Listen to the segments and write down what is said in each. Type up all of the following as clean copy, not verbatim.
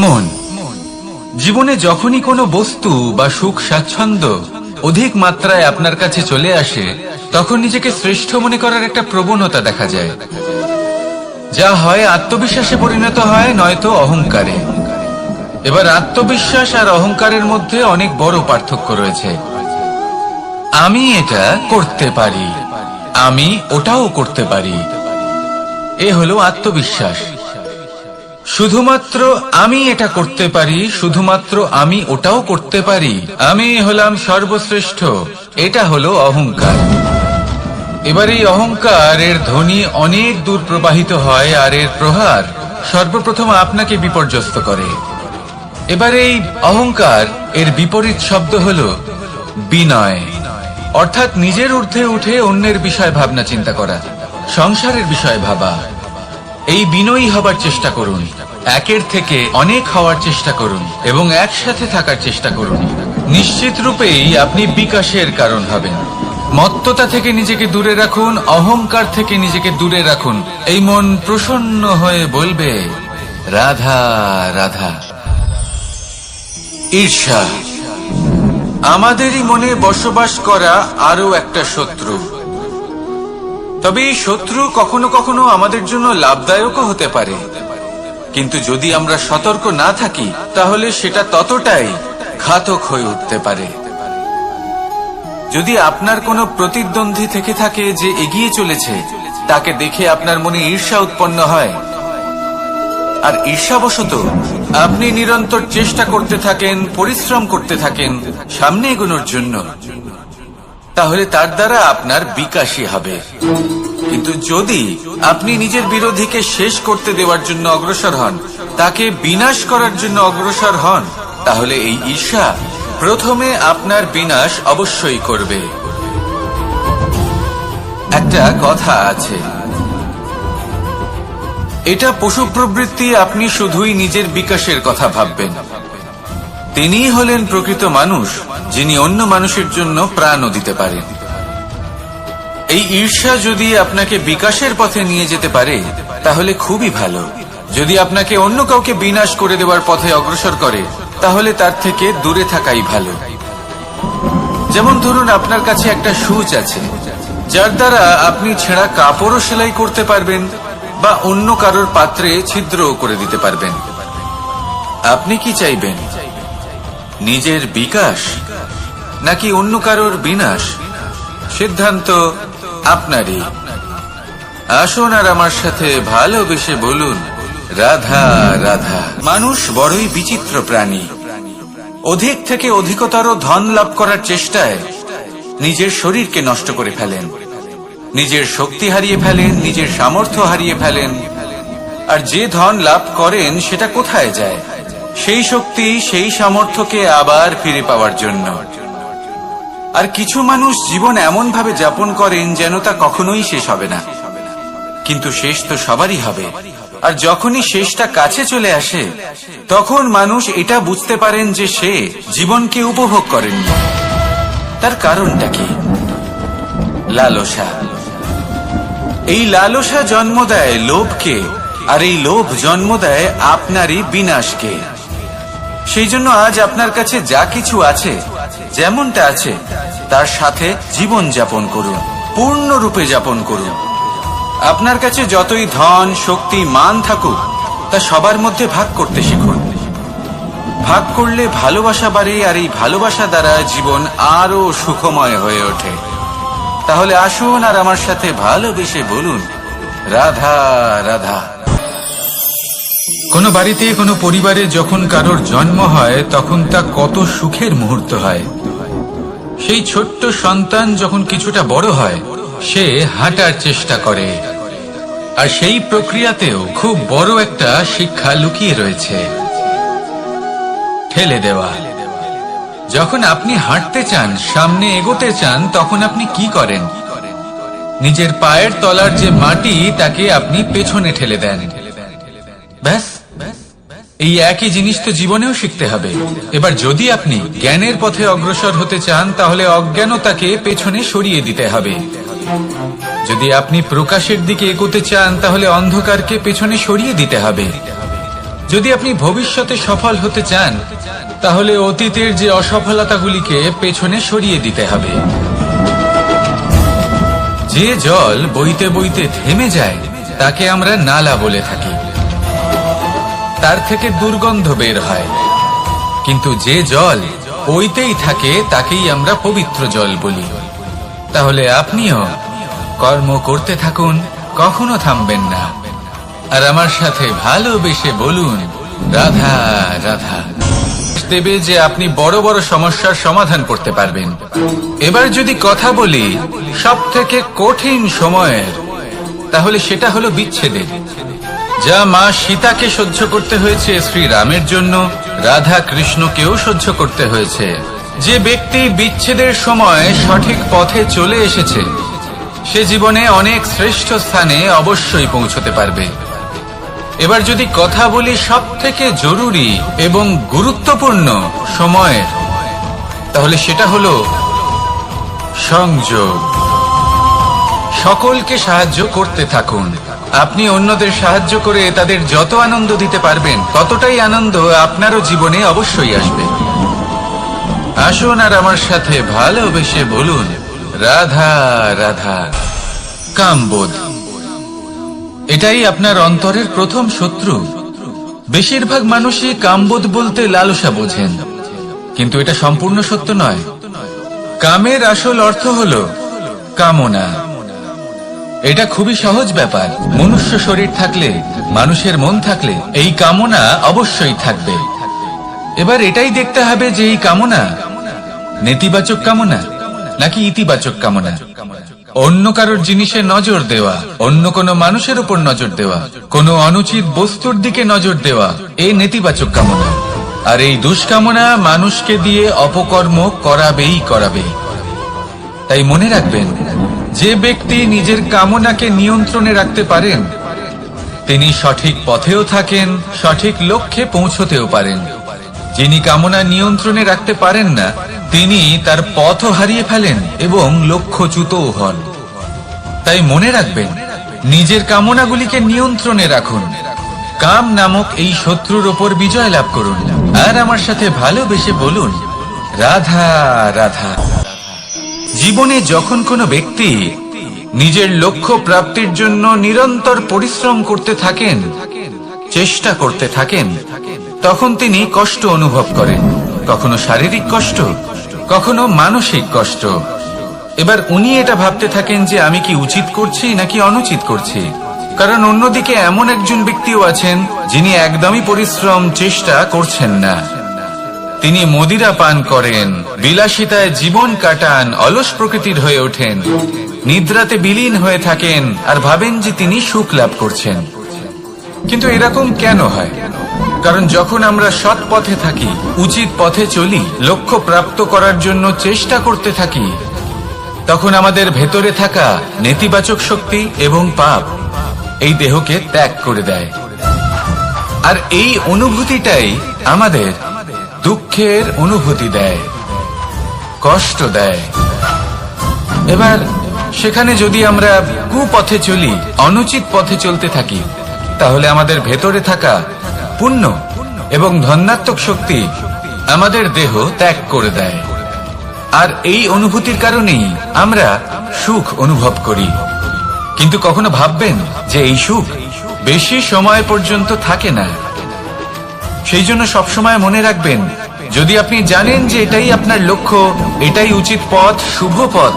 মন। জীবনে যখনই কোনো বস্তু বা সুখ স্বাচ্ছন্দ্য অধিক মাত্রায় আপনার কাছে চলে আসে, তখন নিজেকে শ্রেষ্ঠ মনে করার একটা প্রবণতা দেখা যায়, যা হয় আত্মবিশ্বাসে পরিণত হয়, নয়তো অহংকারে। এবার আত্মবিশ্বাস আর অহংকারের মধ্যে অনেক বড় পার্থক্য রয়েছে। আমি এটা করতে পারি, আমি ওটাও করতে পারি, এ হলো আত্মবিশ্বাস। শুধুমাত্র আমি এটা করতে পারি, শুধুমাত্র আমি ওটাও করতে পারি, আমি হলাম সর্বশ্রেষ্ঠ, এটা হলো অহংকার। এবার এই অহংকার এর ধ্বনি অনেক দূর প্রবাহিত হয়, আর এর প্রহার সর্বপ্রথম আপনাকে বিপর্যস্ত করে। এবার এই অহংকার এর বিপরীত শব্দ হলো বিনয়, অর্থাৎ নিজের ঊর্ধ্বে উঠে অন্যের বিষয় ভাবনা চিন্তা করা, সংসারের বিষয় ভাবা। এই বিনয়ী হবার চেষ্টা করুন, একের থেকে অনেক হওয়ার চেষ্টা করুন এবং একসাথে থাকার চেষ্টা করুন। নিশ্চিত রূপেই আপনি বিকাশের কারণ হবেন। মত্ততা থেকে নিজেকে দূরে রাখুন, অহংকার থেকে নিজেকে দূরে রাখুন। এই মন প্রসন্ন হয়ে বলবে, রাধা রাধা। ঈর্ষা আমাদেরই মনে বসবাস করা আরো একটা শত্রু। তবে এই শত্রু কখনো কখনো আমাদের জন্য লাভদায়কও হতে পারে, কিন্তু যদি আমরা সতর্ক না থাকি তাহলে সেটা ততটাই ঘাতক হয়ে উঠতে পারে। যদি আপনার কোনো প্রতিদ্বন্দ্বী থেকে থাকে যে এগিয়ে চলেছে, তাকে দেখে আপনার মনে ঈর্ষা উৎপন্ন হয়, আর ঈর্ষাবশত আপনি নিরন্তর চেষ্টা করতে থাকেন, পরিশ্রম করতে থাকেন সামনে এগোনোর জন্য, তাহলে তার দ্বারা আপনার বিকাশই হবে। কিন্তু যদি আপনি নিজের বিরোধীকে শেষ করতে দেওয়ার জন্য অগ্রসর হন, তাকে বিনাশ করার জন্য অগ্রসর হন, তাহলে এই ঈর্ষা প্রথমে আপনার বিনাশ অবশ্যই করবে। একটা কথা আছে, এটা পশু প্রবৃত্তি, আপনি শুধুই নিজের বিকাশের কথা ভাববেন। তিনিই হলেন প্রকৃত মানুষ, যিনি অন্য মানুষের জন্য প্রাণও দিতে পারেন। এই ঈর্ষা যদি আপনাকে বিকাশের পথে নিয়ে যেতে পারে তাহলে খুবই ভালো। যদি আপনাকে অন্য কাউকে বিনাশ করে দেওয়ার পথে অগ্রসর করে, তাহলে তার থেকে দূরে থাকাই ভালো। যেমন ধরুন, আপনার কাছে একটা সূচ আছে, যার দ্বারা আপনি ছেঁড়া কাপড়ও সেলাই করতে পারবেন বা অন্য কারোর পাত্রে ছিদ্রও করে দিতে পারবেন। আপনি কি চাইবেন, নিজের বিকাশ নাকি অন্য কারোর বিনাশ? সিদ্ধান্ত আপনারই। আসুন আর আমার সাথে ভালোবেসে বলুন, রাধা রাধা। মানুষ বড়ই বিচিত্র প্রাণী। অধিক থেকে অধিকতর ধন লাভ করার চেষ্টায় নিজের শরীরকে নষ্ট করে ফেলেন, নিজের শক্তি হারিয়ে ফেলেন, নিজের সামর্থ্য হারিয়ে ফেলেন। আর যে ধন লাভ করেন সেটা কোথায় যায়? সেই শক্তি, সেই সামর্থ্যকে আবার ফিরে পাওয়ার জন্য। আর কিছু মানুষ জীবন এমন ভাবে যাপন করেন যেন তা কখনোই শেষ হবে না, কিন্তু শেষ তো সবারই হবে। আর যখনই শেষটা কাছে চলে আসে, তখন মানুষ এটা বুঝতে পারেন যে সে জীবনকে উপভোগ করেননি। তার কারণটা কি? লালসা। এই লালসা জন্ম দেয় লোভকে, আর এই লোভ জন্ম দেয় আপনারই বিনাশকে। সেই জন্য আজ আপনার কাছে যা কিছু আছে, যেমনটা আছে তার সাথে জীবন যাপন করুন, পূর্ণরূপে যাপন করুন। আপনার কাছে যতই ধন, শক্তি, মান থাকুক, তা সবার মধ্যে ভাগ করতে শিখুন। ভাগ করলে ভালোবাসা বাড়ে, আর এই ভালোবাসা দ্বারা জীবন আরো সুখময় হয়ে ওঠে। তাহলে আসুন আর আমার সাথে ভালোবেসে বলুন, রাধা রাধা। কোনো বাড়িতে, কোনো পরিবারে যখন কারোর জন্ম হয়, তখন তা কত সুখের মুহূর্ত হয়। সেই ছোট্ট সন্তান যখন কিছুটা বড় হয়, সে হাঁটার চেষ্টা করে, আর সেই প্রক্রিয়াতেও খুব বড় একটা শিক্ষা লুকিয়ে রয়েছে, ঠেলে দেওয়া। যখন আপনি হাঁটতে চান, সামনে এগোতে চান, তখন আপনি কি করেন? নিজের পায়ের তলার যে মাটি, তাকে আপনি পেছনে ঠেলে দেন। ব্যাস, এই একই জিনিস তো জীবনেও শিখতে হবে। এবার যদি আপনি জ্ঞানের পথে অগ্রসর হতে চান, তাহলে অজ্ঞানতাকে পেছনে সরিয়ে দিতে হবে। যদি আপনি প্রকাশের দিকে এগোতে চান, তাহলে অন্ধকারকে পেছনে সরিয়ে দিতে হবে। যদি আপনি ভবিষ্যতে সফল হতে চান, তাহলে অতীতের যে অসফলতাগুলিকে পেছনে সরিয়ে দিতে হবে। যে জল বইতে বইতে থেমে যায় তাকে আমরা নালা বলে থাকি, তার থেকে দুর্গন্ধ বের হয়। কিন্তু যে জল বইতেই থাকে তাকেই আমরা পবিত্র জল বলি। তাহলে আপনিও কর্ম করতে থাকুন, কখনো থামবেন না। আর আমার সাথে ভালোবেসে বলুন, রাধা রাধা। দেবে যে আপনি বড় বড় সমস্যার সমাধান করতে পারবেন। এবার যদি কথা বলি সব থেকে কঠিন সময়ের, তাহলে সেটা হলো বিচ্ছেদের। যা মা সীতাকে সহ্য করতে হয়েছে শ্রীরামের জন্য, রাধা কৃষ্ণকেও সহ্য করতে হয়েছে। যে ব্যক্তি বিচ্ছেদের সময় সঠিক পথে চলে এসেছে, সে জীবনে অনেক শ্রেষ্ঠ স্থানে অবশ্যই পৌঁছতে পারবে। এবার যদি কথা বলি সব থেকে জরুরি এবং গুরুত্বপূর্ণ সময়ের, তাহলে সেটা হলো সংযোগ। সকলকে সাহায্য করতে থাকুন। আপনি অন্যদের সাহায্য করে তাদের যত আনন্দ দিতে পারবেন, ততটাই আনন্দ আপনারও জীবনে অবশ্যই আসবে। আসুন আর আমার সাথে ভালোবেসে বলুন, রাধা রাধা। কামবোধ, এটাই আপনার অন্তরের প্রথম শত্রু। বেশিরভাগ মানুষই কামবোধ বলতে লালসা বোঝেন, কিন্তু এটা সম্পূর্ণ সত্য নয়। কামের আসল অর্থ হলো কামনা। এটা খুবই সহজ ব্যাপার। মনুষ্য শরীর থাকলে, মানুষের মন থাকলে এই কামনা অবশ্যই থাকবে। এবার এটাই দেখতে হবে যে এই কামনা নেতিবাচক কামনা নাকি ইতিবাচক কামনা। অন্য কারোর জিনিসে নজর দেওয়া, অন্য কোনো মানুষের উপর নজর দেওয়া, কোনো অনুচিত বস্তুর দিকে নজর দেওয়া, এই নেতিবাচক কামনা। আর এই দুষ্কামনা মানুষকে দিয়ে অপকর্ম করাবেই করাবে। তাই মনে রাখবেন, যে ব্যক্তি নিজের কামনাকে নিয়ন্ত্রণে রাখতে পারেন, তিনি সঠিক পথেও থাকেন, সঠিক লক্ষ্যে পৌঁছতেও পারেন। যিনি কামনা নিয়ন্ত্রণে রাখতে পারেন না, তিনি তার পথও হারিয়ে ফেলেন এবং লক্ষ্যচ্যুতও হন। তাই মনে রাখবেন, নিজের কামনাগুলিকে নিয়ন্ত্রণে রাখুন। কাম নামক এই শত্রুর ওপর বিজয় লাভ করুন। আর আমার সাথে ভালোবেসে বলুন, রাধা রাধা। জীবনে যখন কোনো ব্যক্তি নিজের লক্ষ্য প্রাপ্তির জন্য নিরন্তর পরিশ্রম করতে থাকেন, চেষ্টা করতে থাকেন, তখন তিনি কষ্ট অনুভব করেন। কখনো শারীরিক কষ্ট, কখনো মানসিক কষ্ট। এবার উনি এটা ভাবতে থাকেন যে আমি কি উচিত করছি নাকি অনুচিত করছি। কারণ অন্যদিকে এমন একজন ব্যক্তিও আছেন যিনি একদমই পরিশ্রম চেষ্টা করছেন না। তিনি মদিরা পান করেন, বিলাসিতায় জীবন কাটান, অলস প্রকৃতির হয়ে ওঠেন, নিদ্রাতে বিলীন হয়ে থাকেন আর ভাবেন যে তিনি সুখ লাভ করছেন। কিন্তু এরকম কেন হয়? কারণ যখন আমরা সৎ পথে থাকি, উচিত পথে চলি, লক্ষ্য প্রাপ্ত করার জন্য চেষ্টা করতে থাকি, তখন আমাদের ভেতরে থাকা নেতিবাচক শক্তি এবং পাপ এই দেহকে ত্যাগ করে দেয়। আর এই অনুভূতিটাই আমাদের দুঃখের অনুভূতি দেয়, কষ্ট দেয়। এবার সেখানে যদি আমরা কুপথে চলি, অনুচিত পথে চলতে থাকি, তাহলে আমাদের ভেতরে থাকা পুণ্য এবং ধনাত্মক শক্তি আমাদের দেহ ত্যাগ করে দেয়। আর এই অনুভূতির কারণেই আমরা সুখ অনুভব করি। কিন্তু কখনো ভাববেন যে এই সুখ বেশি সময় পর্যন্ত থাকে না। সেই জন্য সবসময় মনে রাখবেন, যদি আপনি জানেন যে এটাই আপনার লক্ষ্য, এটাই উচিত পথ, শুভ পথ,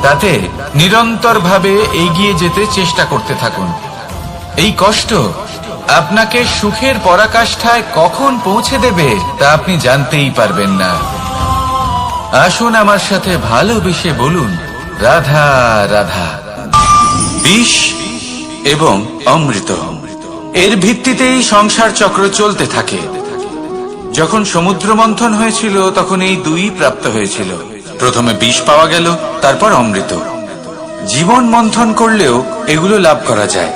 তাতে নিরন্তরভাবে এগিয়ে যেতে চেষ্টা করতে থাকুন। এই কষ্ট আপনাকে সুখের পরাকাষ্ঠায় কখন পৌঁছে দেবে তা আপনি জানতেই পারবেন না। আসুন আমার সাথে ভালোবেসে বলুন, রাধা রাধা। বিষ এবং অমৃত, এর ভিত্তিতেই সংসার চক্র চলতে থাকে। যখন সমুদ্র মন্থন হয়েছিল তখন এই দুই প্রাপ্ত হয়েছিল। প্রথমে বিষ পাওয়া গেল, তারপর অমৃত। জীবন মন্থন করলেও এগুলো লাভ করা যায়।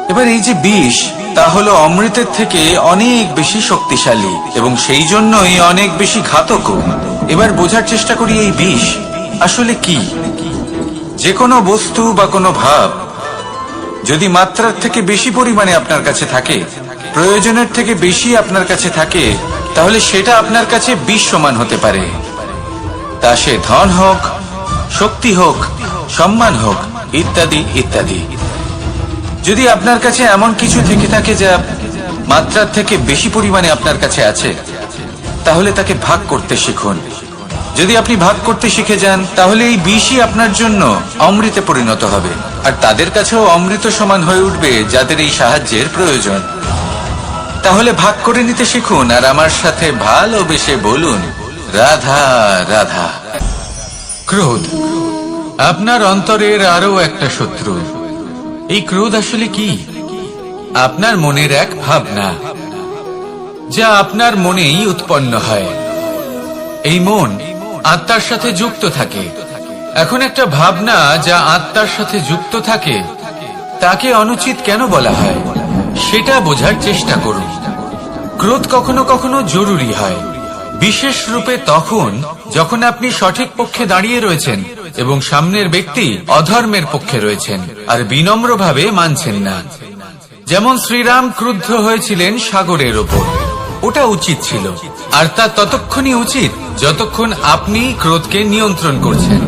এবার এই যে বিষ, তা হলো অমৃতের থেকে অনেক বেশি শক্তিশালী এবং সেই জন্যই অনেক বেশি ঘাতকও। এবার বোঝার চেষ্টা করি এই বিষ আসলে কি। যে কোনো বস্তু বা কোনো ভাব যদি মাত্রার থেকে বেশি পরিমাণে আপনার কাছে থাকে, প্রয়োজনের থেকে বেশি আপনার কাছে থাকে, তাহলে সেটা আপনার কাছে বিষ সমান হতে পারে। তা সে ধন হোক, শক্তি হোক, সম্মান হোক, ইত্যাদি ইত্যাদি। যদি আপনার কাছে এমন কিছু থেকে থাকে যা মাত্রার থেকে বেশি পরিমাণে আপনার কাছে আছে, তাহলে তাকে ভাগ করতে শিখুন। যদি আপনি ভাগ করতে শিখে যান, তাহলে এই বিষই আপনার জন্য অমৃতে পরিণত হবে, আর তাদের কাছেও অমৃত সমান হয়ে উঠবে যাদের এই সাহায্যের প্রয়োজন। তাহলে ভাগ করে নিতে শিখুন, আর আমার সাথে ভালোবেসে বলুন, রাধা রাধা। ক্রোধ আপনার অন্তরের আরো একটা শত্রু। এই ক্রোধ আসলে কি? আপনার মনের এক ভাবনা, যা আপনার মনেই উৎপন্ন হয়। এই মন আত্মার সাথে যুক্ত থাকে। এখন একটা ভাবনা যা আত্মার সাথে যুক্ত থাকে, তাকে অনুচিত কেন বলা হয় সেটা বোঝার চেষ্টা করুন। ক্রোধ কখনো কখনো জরুরি হয়, বিশেষ রূপে তখন যখন আপনি সঠিক পক্ষে দাঁড়িয়ে রয়েছেন এবং সামনের ব্যক্তি অধর্মের পক্ষে রয়েছেন আর বিনম্রভাবে মানছেন না। যেমন শ্রীরাম ক্রুদ্ধ হয়েছিলেন সাগরের ওপর। ওটা উচিত ছিল, আর তা ততক্ষণই উচিত যতক্ষণ আপনি ক্রোধকে নিয়ন্ত্রণ করছেন।